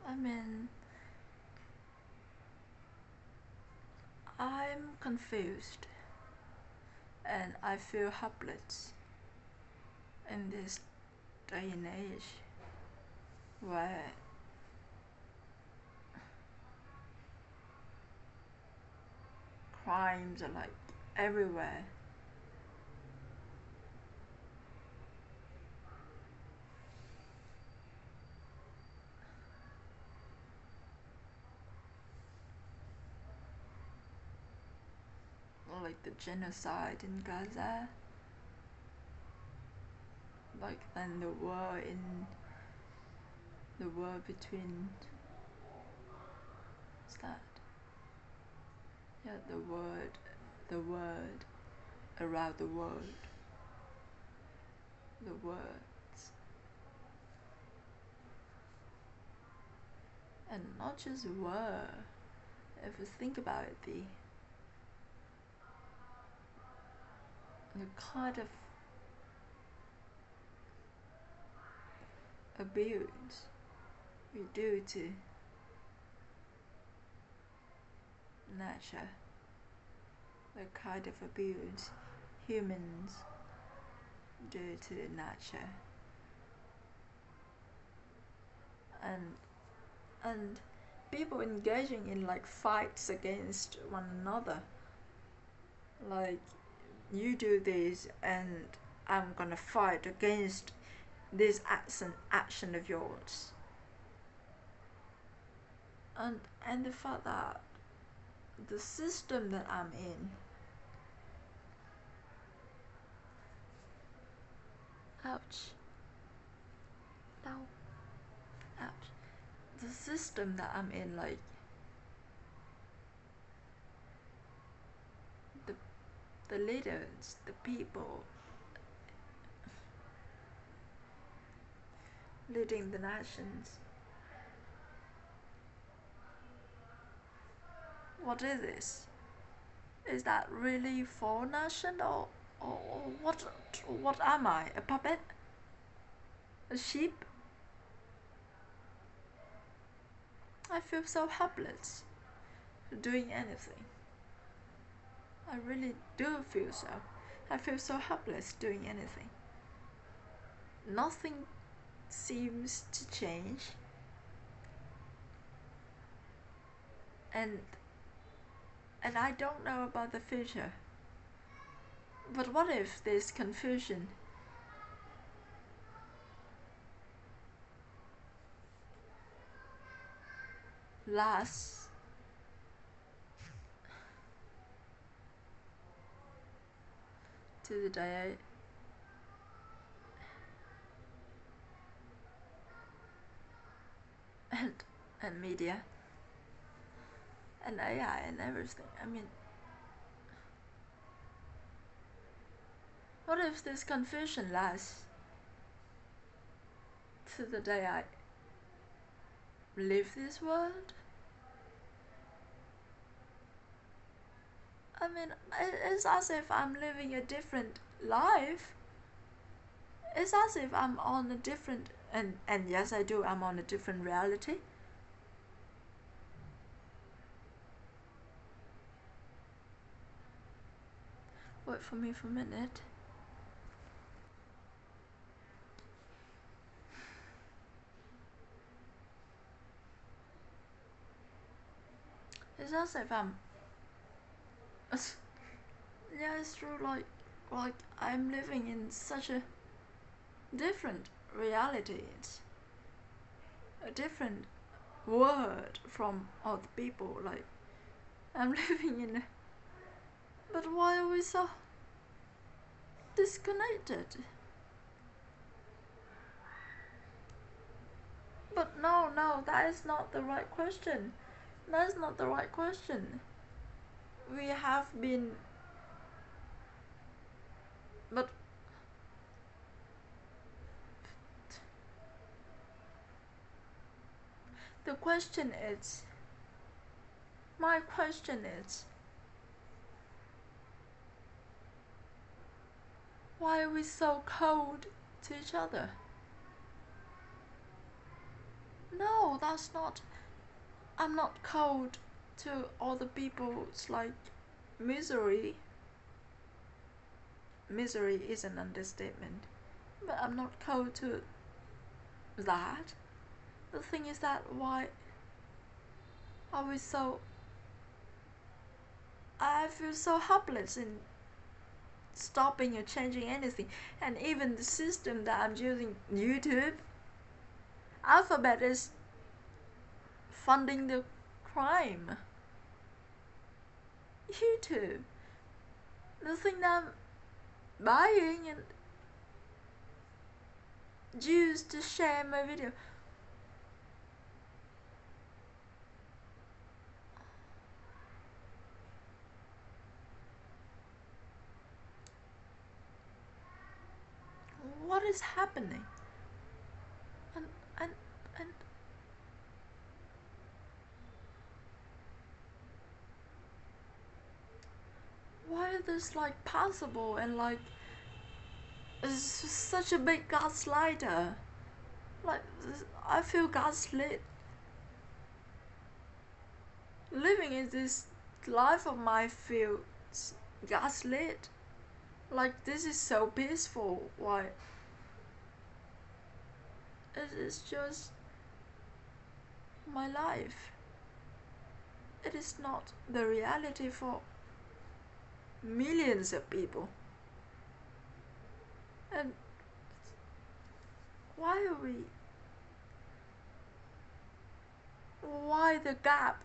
I mean, I'm confused and I feel helpless in this day and age where crimes are like everywhere. Like the genocide in Gaza, like then the war between, what's that? Yeah, the word around the world, the words, and not just word. If you think about it, the kind of abuse we do to nature, the kind of abuse humans do to nature, and people engaging in like fights against one another, like you do this and I'm gonna fight against this action of yours, and the fact that the system that I'm in, ouch, no, ouch, the system that I'm in, like the leaders, the people leading the nations, what is this? Is that really for nation, or what am I? A puppet? A sheep? I feel so helpless doing anything. I really do feel so. I feel so helpless doing anything. Nothing seems to change. And I don't know about the future. But what if this confusion lasts to the day and media and AI and everything? I mean, what if this confusion lasts to the day I leave this world? I mean, it's as if I'm living a different life. It's as if I'm on a different, and yes, I do, I'm on a different reality. Wait for me for a minute. It's as if I'm, yeah, it's true, like I'm living in such a different reality. It's a different world from other people, like I'm living in a, but why are we so disconnected? But no, that is not the right question. That's not the right question. We have been, but the question is, my question is, Why are we so cold to each other? No, that's not. I'm not cold to all the people's like misery. Misery is an understatement. But I'm not cold to that. The thing is that why are we so. I feel so helpless in stopping or changing anything. And even the system that I'm using, YouTube, Alphabet is funding the crime. YouTube, the thing that I'm buying and use to share my video. What is happening? And and and why is this like possible? And like it's such a big gaslighter. Like I feel gaslit. Living in this life of mine feels gaslit. Like this is so peaceful. Why? It is just my life. It is not the reality for millions of people. And why are we? Why the gap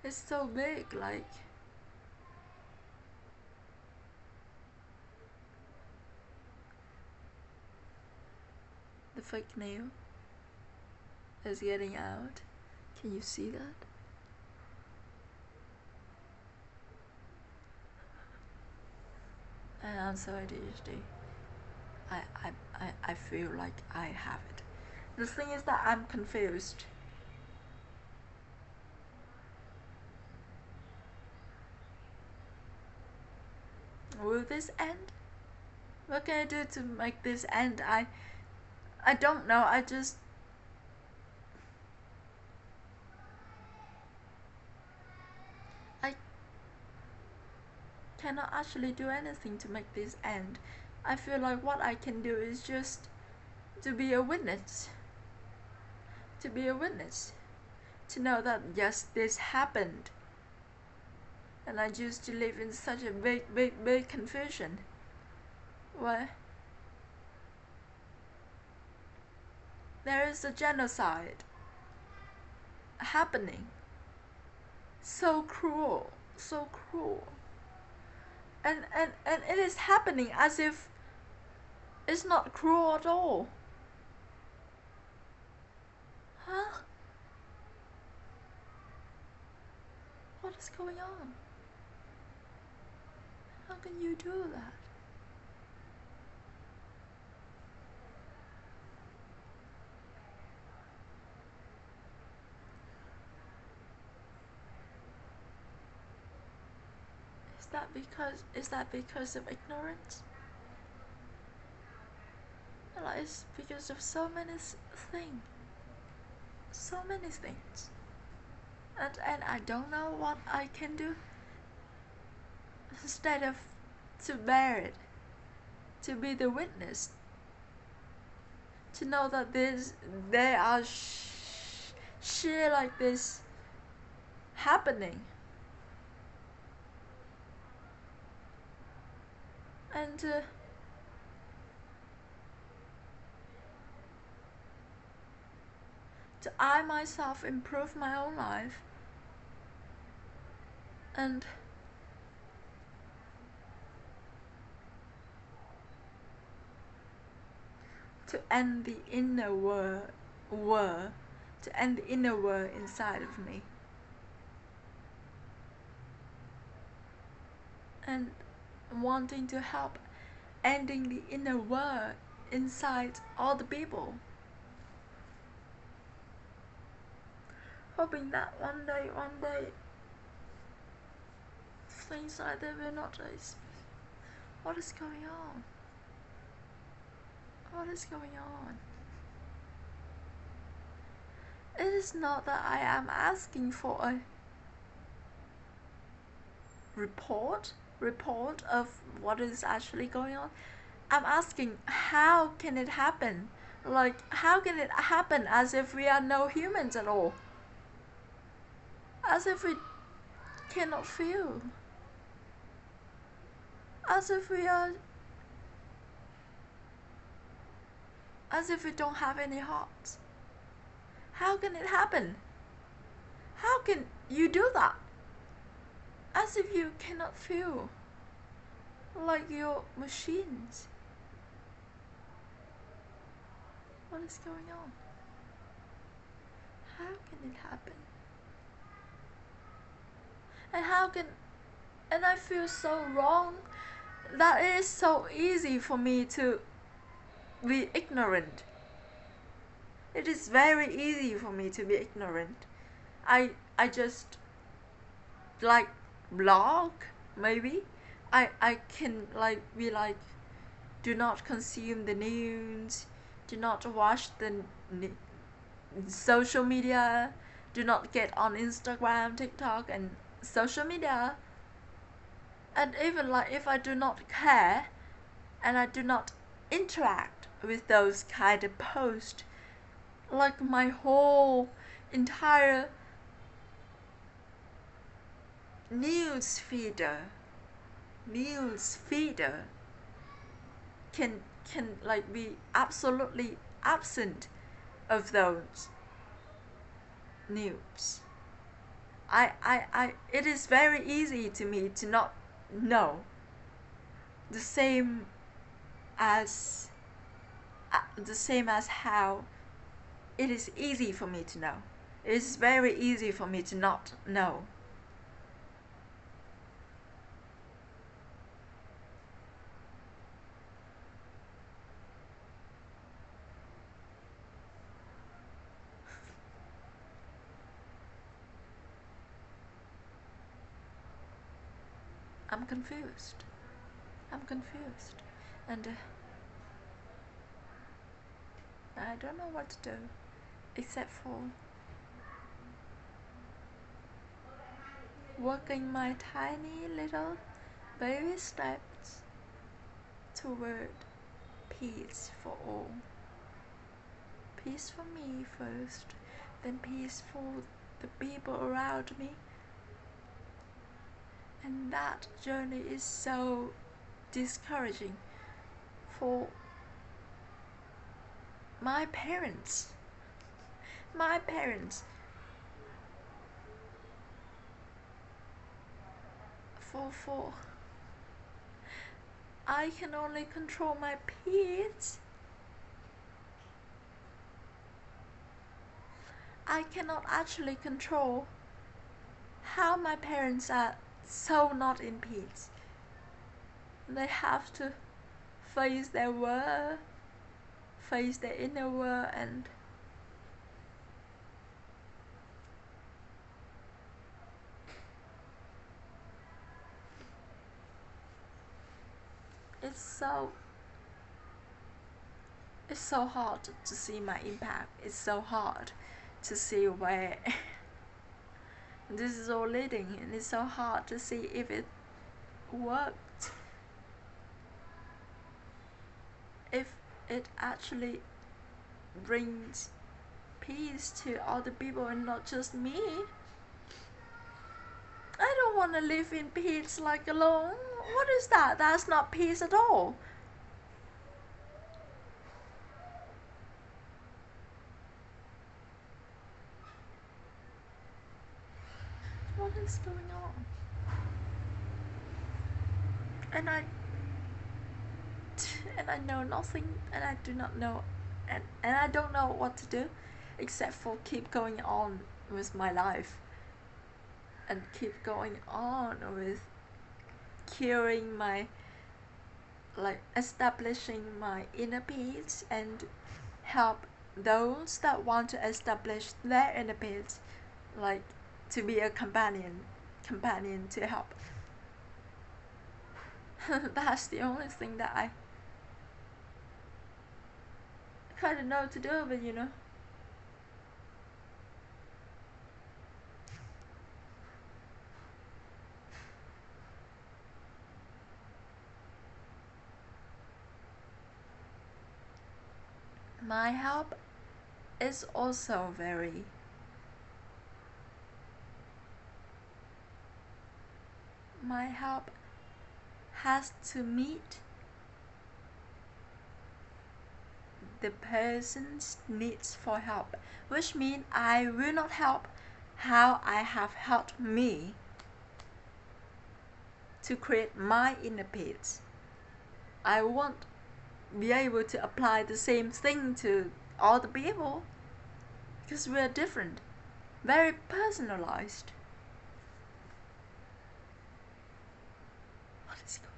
is so big? Like the fake news is getting out. Can you see that? And I'm so ADHD. I feel like I have it. The thing is that I'm confused. Will this end? What can I do to make this end? I don't know. I cannot actually do anything to make this end. I feel like what I can do is just to be a witness. To be a witness. To know that yes, this happened. And I used to live in such a big confusion. Where there is a genocide happening. So cruel. So cruel. And it is happening as if it's not cruel at all. Huh? What is going on? How can you do that? Is that because of ignorance? Well, it's because of so many things. So many things. And I don't know what I can do instead of to bear it, to be the witness, to know that there are shit like this happening, and to I myself improve my own life, and to end the inner war, to end the inner war inside of me, and wanting to help ending the inner war inside all the people. Hoping that one day, things like that will not exist. What is going on? What is going on? It is not that I am asking for a report of what is actually going on. I'm asking, how can it happen? Like, how can it happen as if we are no humans at all? As if we cannot feel. As if we are. As if we don't have any hearts. How can it happen? How can you do that? As if you cannot feel. Like you're machines. What is going on? How can it happen? And how can. And I feel so wrong that it is so easy for me to be ignorant. It is very easy for me to be ignorant. I just like blog maybe. I can like be like, do not consume the news, do not watch the social media, do not get on Instagram, TikTok and social media. And even like if I do not care and I do not interact with those kind of posts, like my whole entire news feeder can like be absolutely absent of those news. It is very easy to me to not know. The same as how it is easy for me to know. It is very easy for me to not know. I'm confused. And I don't know what to do except for working my tiny little baby steps toward peace for all. Peace for me first, then peace for the people around me. And that journey is so discouraging for my parents. For I can only control my peace. I cannot actually control how my parents are so not in peace. They have to face their world, face their inner world, and it's so hard to see my impact. It's so hard to see where this is all leading, and it's so hard to see if it worked, if it actually brings peace to other people and not just me. I don't want to live in peace like alone. What is that? That's not peace at all. What is going on? And I know nothing, and I do not know, and I don't know what to do except for keep going on with my life and keep going on with curing my, like, establishing my inner peace and help those that want to establish their inner peace, like to be a companion to help. That's the only thing that kind of know what to do with it, you know. My help is also very my help has to meet the person's needs for help, which means I will not help how I have helped me to create my inner peace. I won't be able to apply the same thing to all the people because we are different, very personalized. What is going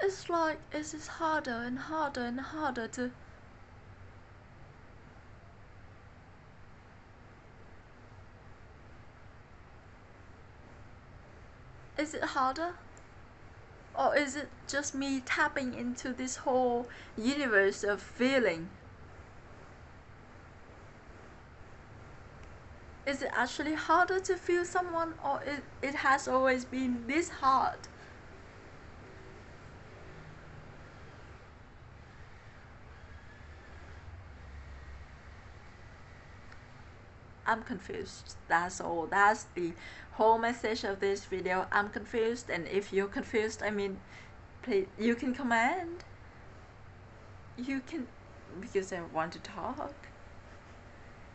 on? It's like it's just harder and harder and harder to. Is it harder? Or is it just me tapping into this whole universe of feeling? Is it actually harder to feel someone, or it has always been this hard? I'm confused. That's all. That's the whole message of this video. I'm confused, and if you're confused, I mean, please, you can comment. You can, because I want to talk.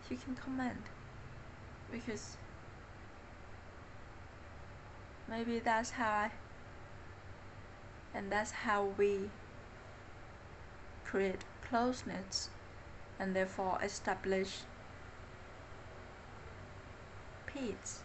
You can comment, because maybe that's how we create closeness, and therefore establish peace.